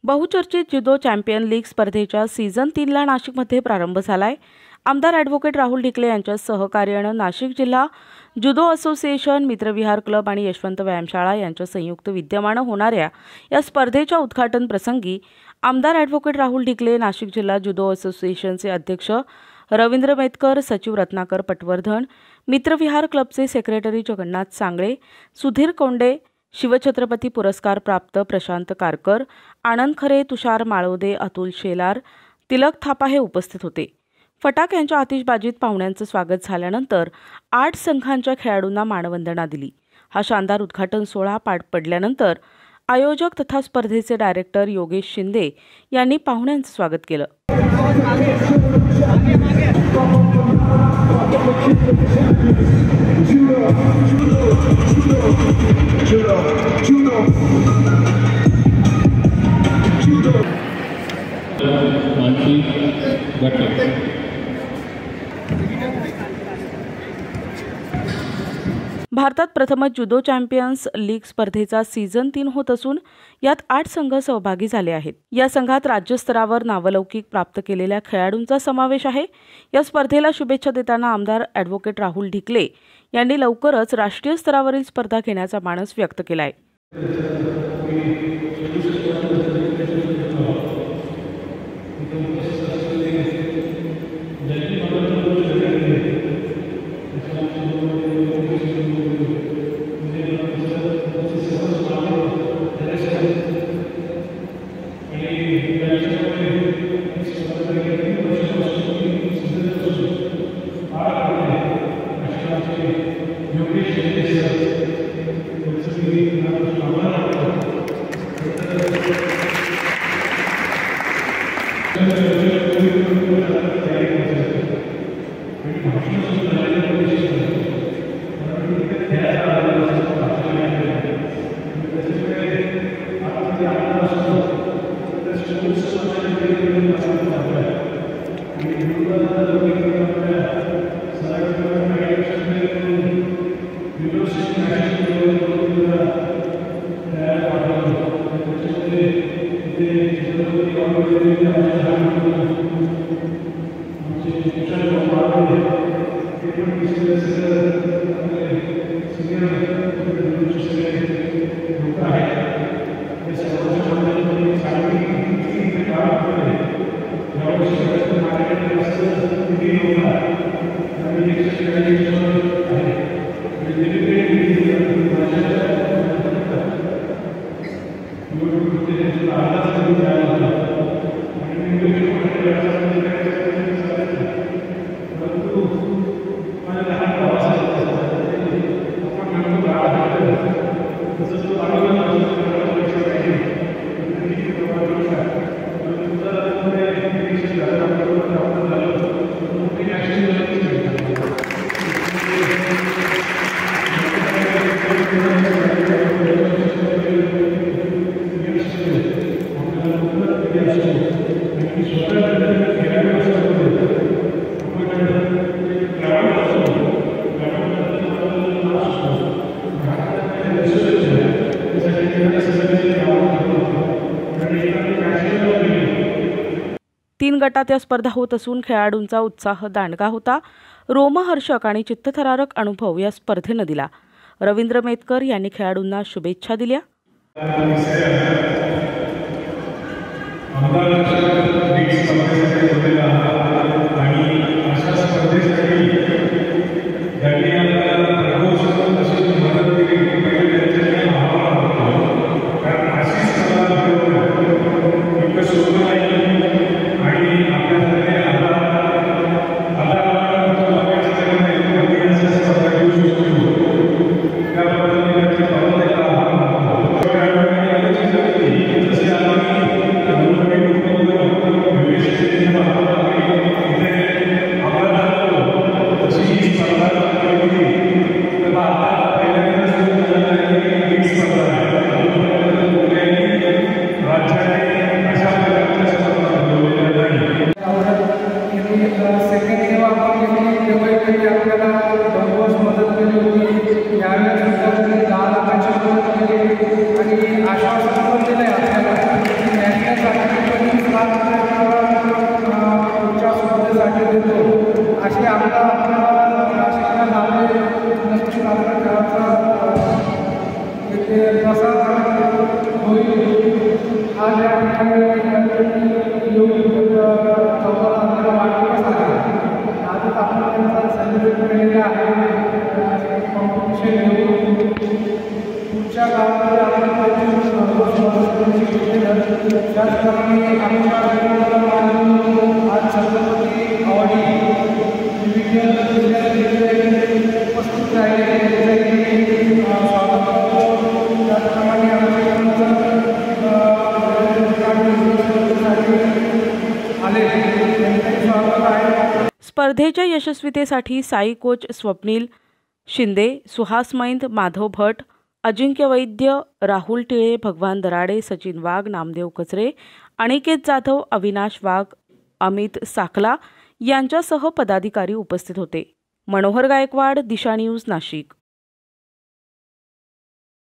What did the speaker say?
बहुचर्चित जुदो champion league स्पर्धेच्या season 3 ला नाशिकमध्ये प्रारंभ झालाय। आमदार ॲडव्होकेट राहुल ढिकले यांच्या सहकार्याने नाशिक जिल्हा जुदो असोसिएशन, मित्रविहार क्लब आणि यशवंत व्यायामशाळा यांच्या संयुक्त विद्यमाने होणाऱ्या या स्पर्धेच्या उद्घाटन प्रसंगी आमदार ॲडव्होकेट राहुल ढिकले, नाशिक जिल्हा जुदो असोसिएशनचे अध्यक्ष रवींद्र मेतकर, सचिव रत्नाकर पटवर्धन, मित्रविहार क्लबचे सेक्रेटरी जगन्नाथ सांगळे, सुधीर कोंडे, शिवछत्रपती पुरस्कार प्राप्त प्रशांत कारकर, आनंद खरे, तुषार माळोदे, अतुल शेलार, तिलक थापा हे उपस्थित होते। फटाक्यांच्या आतिषबाजीत पाहुण्यांचे स्वागत झाल्यानंतर 8 संघांच्या खेळाडूंना मानवंदना दिली। हा शानदार उद्घाटन सोहळा पार पडल्यानंतर आयोजक तथा स्पर्धेचे डायरेक्टर योगेश शिंदे यांनी पाहुण्यांचे स्वागत केलं। भारतात प्रथमच जुदो चॅम्पियन्स लीग स्पर्धेचा सीझन 3 होत असून यात 8 संघ सहभागी झाले आहेत। या संघात राज्यस्तरावर नावलौकिक प्राप्त केलेल्या खेळाडूंचा समावेश आहे। या स्पर्धेला शुभेच्छा देताना आमदार ॲडव्होकेट राहुल ढिकले यांनी लवकरच राष्ट्रीय स्तरावरील स्पर्धा घेण्याचा मानस व्यक्त केलाय। तीन गटात या स्पर्धा होत असून खेळाडूंचा उत्साह दांडगा होता। रोमहर्षक आणि चित्तथरारक अनुभव या स्पर्धेने दिला। रवींद्र मेतकर यांनी खेळाडूंना शुभेच्छा दिल्या। त्याचप्रमाणे आज छत्रपती आवडी विविध उपस्थित राहिले स्वागत त्याचप्रमाणे आले स्वागत आहे। स्पर्धेच्या यशस्वीतेसाठी साई कोच स्वप्नील शिंदे, सुहास मैंद, माधव भट, अजिंक्य वैद्य, राहुल टिळे, भगवान दराडे, सचिन वाघ, नामदेव कचरे, अनिकेत जाधव, अविनाश वाघ, अमित साखला यांच्यासह पदाधिकारी उपस्थित होते। मनोहर गायकवाड, दिशा न्यूज, नाशिक।